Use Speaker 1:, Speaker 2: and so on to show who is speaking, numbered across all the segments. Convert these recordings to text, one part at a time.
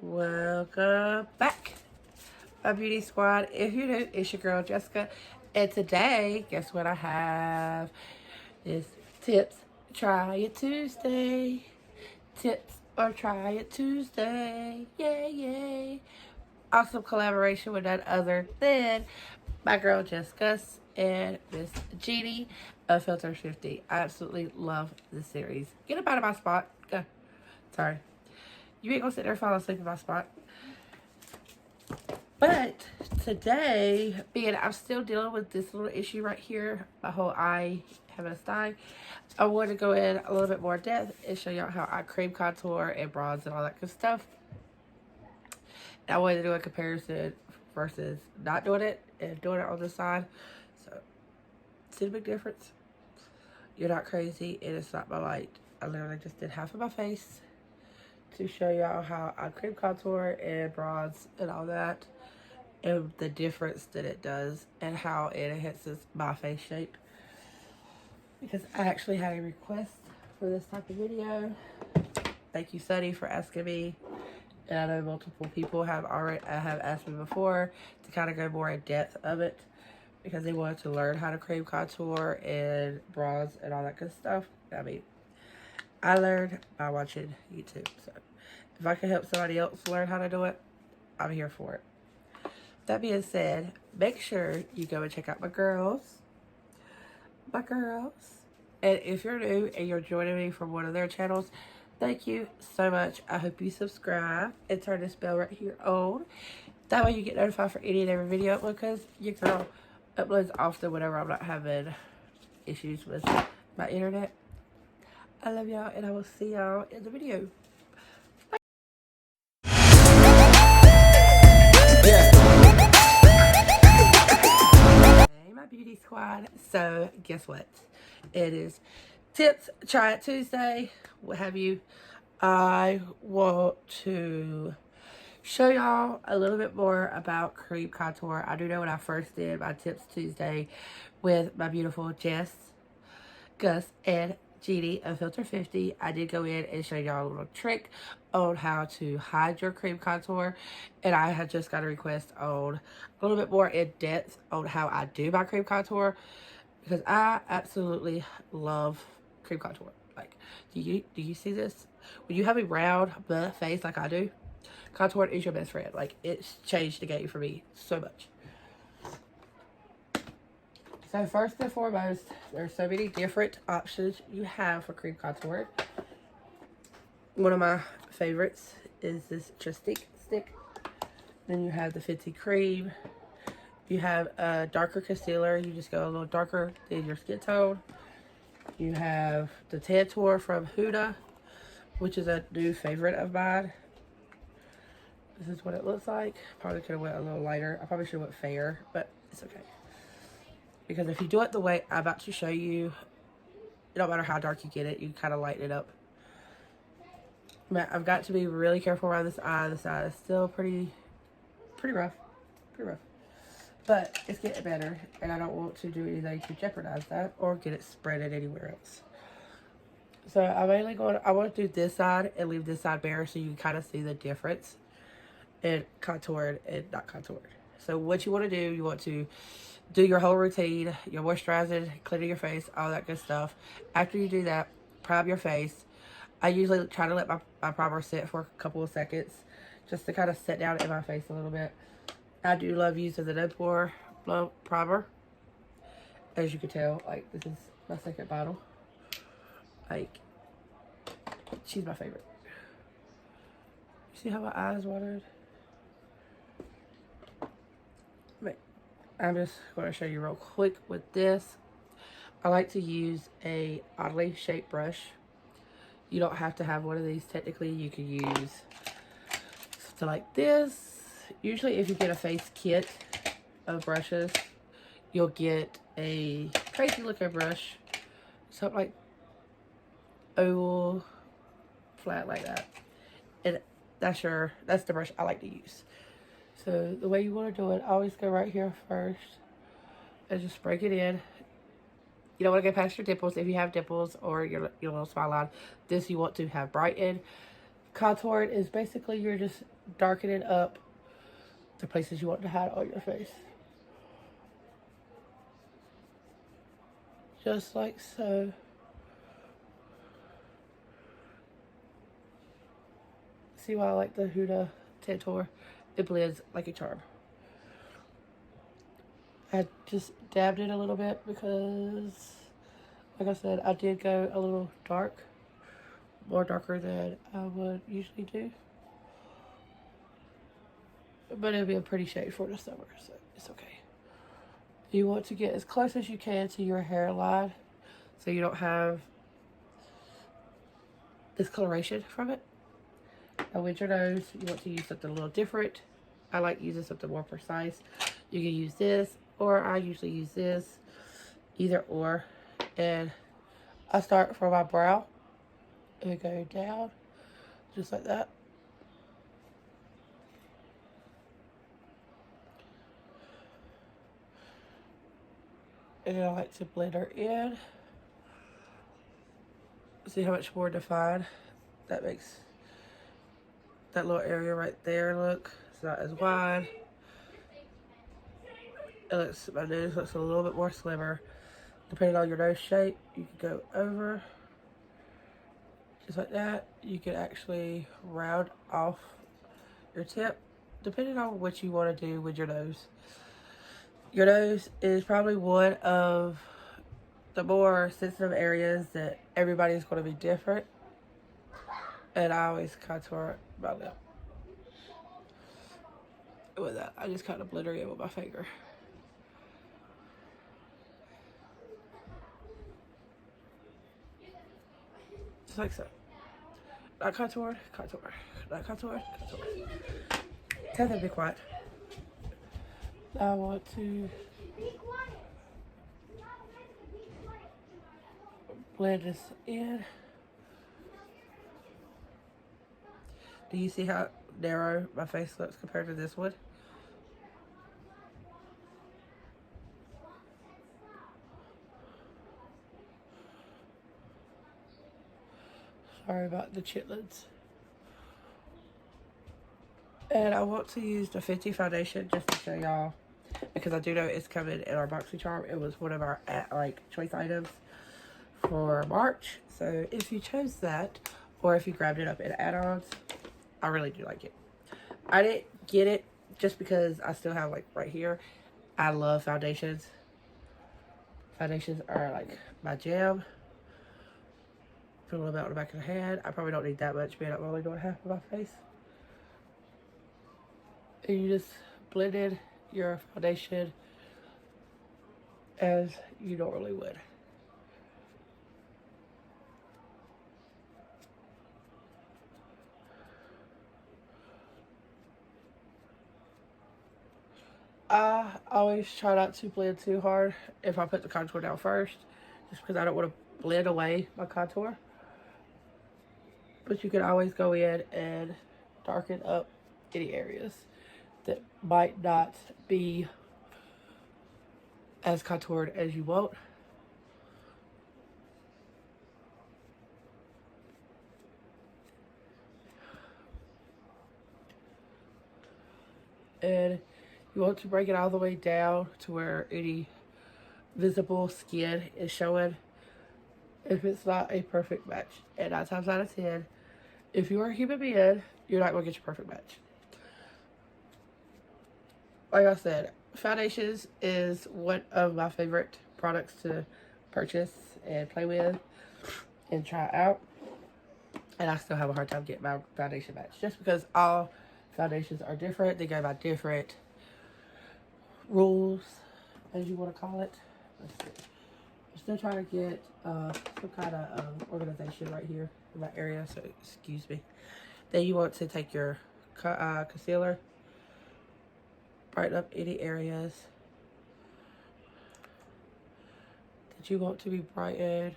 Speaker 1: Welcome back, my beauty squad. If you're new, it's your girl Jessica, and today, guess what I have? Is Tips Try It Tuesday. Tips or Try It Tuesday. Yay, yay. Awesome collaboration with none other than my girl Jessica and Miss Jeannie of Filter 50. I absolutely love this series. Get up out of my spot. Go. Sorry. You ain't gonna sit there and fall asleep in my spot. But today, being I'm still dealing with this little issue right here, my whole eye having a sty, I want to go in a little bit more depth and show y'all how I cream contour and bronze and all that good stuff. And I wanted to do a comparison versus not doing it and doing it on the side. So, see the big difference? You're not crazy, and it's not my light. I literally just did half of my face to show y'all how I cream contour and bronze and all that, and the difference that it does and how it enhances my face shape. Because I actually had a request for this type of video. Thank you, Sunny, for asking me. And I know multiple people have asked me before to kind of go more in depth of it because they wanted to learn how to cream contour and bronze and all that good stuff. I mean, I learned by watching YouTube. So if I can help somebody else learn how to do it, I'm here for it. That being said, make sure you go and check out my girls. And if you're new and you're joining me from one of their channels, thank you so much. I hope you subscribe and turn this bell right here on. That way you get notified for any and every video because your girl uploads often whenever I'm not having issues with my internet. I love y'all, and I will see y'all in the video. Bye. Hey, my beauty squad. So, guess what? It is Tips Try It Tuesday. What have you? I want to show y'all a little bit more about cream contour. I do know when I first did my Tips Tuesday with my beautiful Jess, Gus, and Jeannie of Filter 50, I did go in and show y'all a little trick on how to hide your cream contour, and I had just got a request on a little bit more in depth on how I do my cream contour because I absolutely love cream contour. Like, do you see this? When you have a round butt face like I do, contour is your best friend. Like, it's changed the game for me so much. So first and foremost, there's so many different options you have for cream contour. One of my favorites is this Chapstick stick. Then you have the Fenty Cream. You have a darker concealer. You just go a little darker than your skin tone. You have the Tantour from Huda, which is a new favorite of mine. This is what it looks like. Probably could have went a little lighter. I probably should have went fair, but it's okay. Because if you do it the way I'm about to show you, it don't matter how dark you get it, you kind of lighten it up. But I've got to be really careful around this eye. This eye is still pretty rough. But it's getting better, and I don't want to do anything to jeopardize that or get it spreaded anywhere else. So I'm mainly I want to do this side and leave this side bare so you can kind of see the difference in contoured and not contoured. So what you want to do, you want to do your whole routine, your moisturizing, cleaning your face, all that good stuff. After you do that, prime your face. I usually try to let my primer sit for a couple of seconds just to kind of set down in my face a little bit. I do love using the No Pore primer. As you can tell, like, this is my second bottle. Like, she's my favorite. You see how my eyes watered? Wait. I'm just going to show you real quick with this. I like to use a oddly shaped brush. You don't have to have one of these technically. You can use something like this. Usually if you get a face kit of brushes, you'll get a crazy looking brush. Something like oval, flat like that. And that's the brush I like to use. So the way you want to do it, always go right here first and just break it in. You don't want to go past your dimples if you have dimples or your little smile line. This you want to have brightened. Contouring is basically you're just darkening up the places you want to hide on your face. Just like so. See why I like the Huda Tantour? It blends like a charm. I just dabbed it a little bit because, like I said, I did go a little dark. More darker than I would usually do. But it'll be a pretty shade for the summer, so it's okay. You want to get as close as you can to your hairline so you don't have discoloration from it. And with your nose, you want to use something a little different. I like using something more precise. You can use this, or I usually use this, either or. And I start from my brow and go down, just like that. And then I like to blend her in. See how much more defined that makes that little area right there look. It's not as wide. It looks, my nose looks a little bit more slimmer. Depending on your nose shape, you can go over just like that. You can actually round off your tip, depending on what you want to do with your nose. Your nose is probably one of the more sensitive areas that everybody's going to be different. And I always contour my lip. With that, I just kind of blend her in with my finger. Just like so. Not contour, contour. Not contour, contour. Tell them to be quiet. Now I want to blend this in. Do you see how narrow my face looks compared to this one? Sorry about the chitlins. And I want to use the Fenty foundation just to show y'all, because I do know it's coming in our BoxyCharm. It was one of our choice items for March. So if you chose that, or if you grabbed it up in add-ons, I really do like it. I didn't get it just because I still have, like, right here. I love foundations. Foundations are like my jam. Put a little bit on the back of the hand. I probably don't need that much, being I'm only doing half of my face. And you just blend in your foundation as you normally would. I always try not to blend too hard if I put the contour down first, just because I don't want to blend away my contour. But you can always go in and darken up any areas that might not be as contoured as you want. And you want to bring it all the way down to where any visible skin is showing if it's not a perfect match. And 9 times out of 10, if you are a human being, you're not going to get your perfect match. Like I said, foundations is one of my favorite products to purchase and play with and try out. And I still have a hard time getting my foundation match, just because all foundations are different. They go by different rules, as you want to call it. Let's see. I'm still trying to get some kind of organization right here in my area, so excuse me. Then you want to take your concealer, brighten up any areas that you want to be brightened.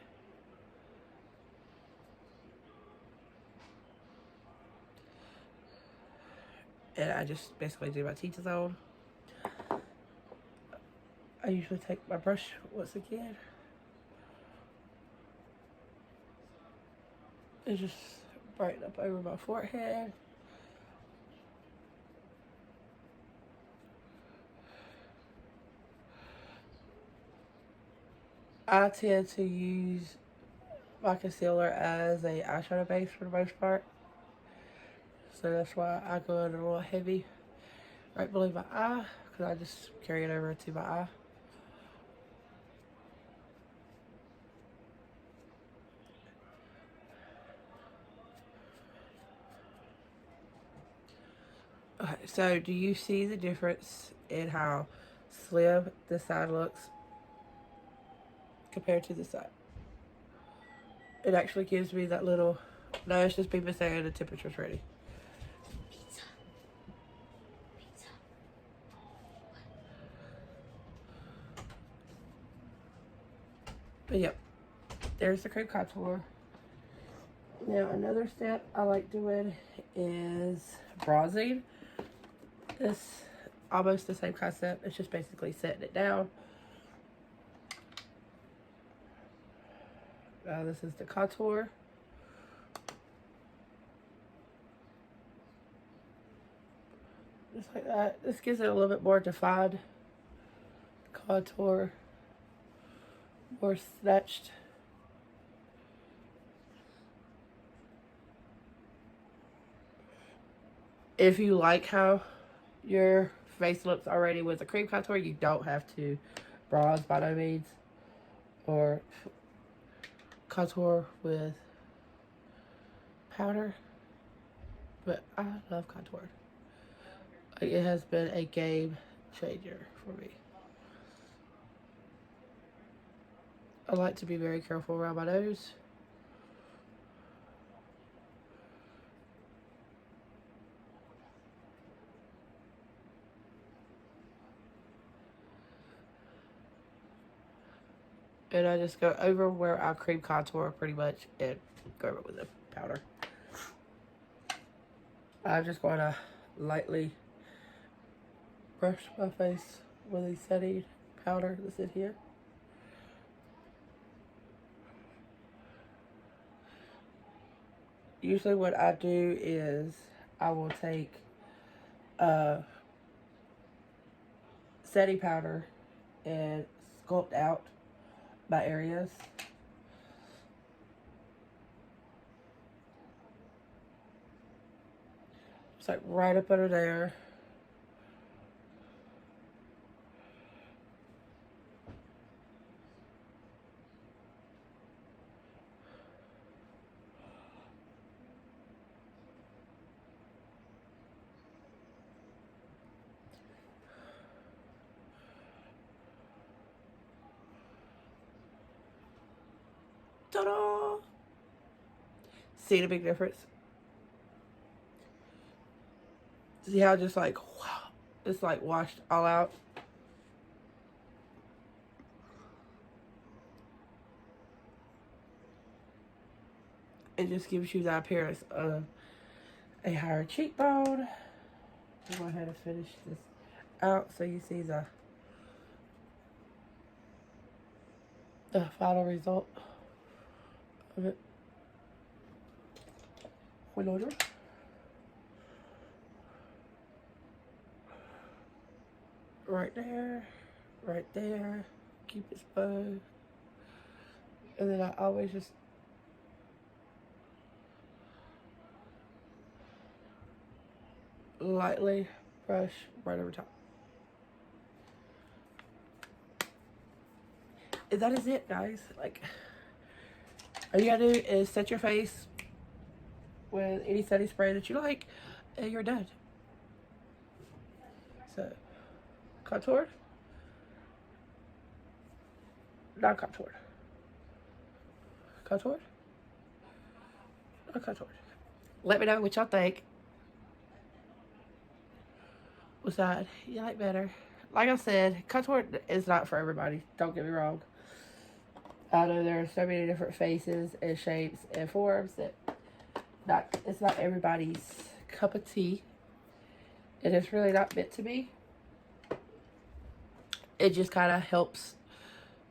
Speaker 1: And I just basically do my T-zone. I usually take my brush once again and just Brighten up over my forehead. I tend to use my concealer as a eyeshadow base for the most part. So that's why I go in a little heavy right below my eye, because I just carry it over to my eye. Okay, so do you see the difference in how slim this side looks compared to this side? It actually gives me that little, no, it's just people saying the temperature's ready. But yep, there's the cream contour. Now another step I like doing is bronzing. It's almost the same concept. It's just basically setting it down. Now this is the contour. Just like that. This gives it a little bit more defined contour. More snatched. If you like how your face looks already with a cream contour, you don't have to bronze by no means, or contour with powder. But I love contour. It has been a game changer for me. I like to be very careful around my nose. And I just go over where I cream contour pretty much and go over with the powder. I'm just going to lightly brush my face with a setting powder that's in here. Usually what I do is I will take setting powder and sculpt out my areas. It's like right up under there. Ta-da! See the big difference? See how just like, wow, it's like washed all out? It just gives you that appearance of a higher cheekbone. I'll go ahead and finish this out so you see the final result of it. Reloader. Right there, right there. Keep it smooth. And then I always just lightly brush right over top. And that is it, guys. Like, all you gotta do is set your face with any setting spray that you like, and you're done. So, contoured, not contoured, contoured, not contoured. Let me know what y'all think. Which side you like better? Like I said, contour is not for everybody. Don't get me wrong. I know there are so many different faces and shapes and forms that it's not everybody's cup of tea. And it's really not meant to be. It just kind of helps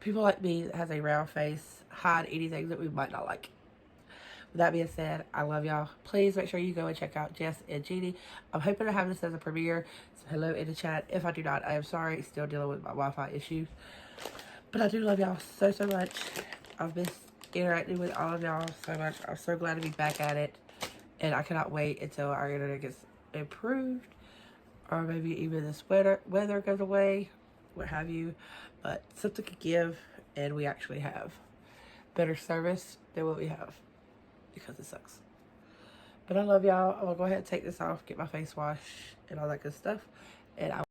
Speaker 1: people like me that has a round face hide anything that we might not like. With that being said, I love y'all. Please make sure you go and check out Jess and Jeannie. I'm hoping to have this as a premiere. So hello in the chat. If I do not, I am sorry. Still dealing with my Wi-Fi issues. But I do love y'all so, so much. I've been interacting with all of y'all so much. I'm so glad to be back at it. And I cannot wait until our internet gets improved. Or maybe even this weather goes away. What have you. But something could give. And we actually have better service than what we have. Because it sucks. But I love y'all. I'm going to go ahead and take this off. Get my face washed. And all that good stuff. And I will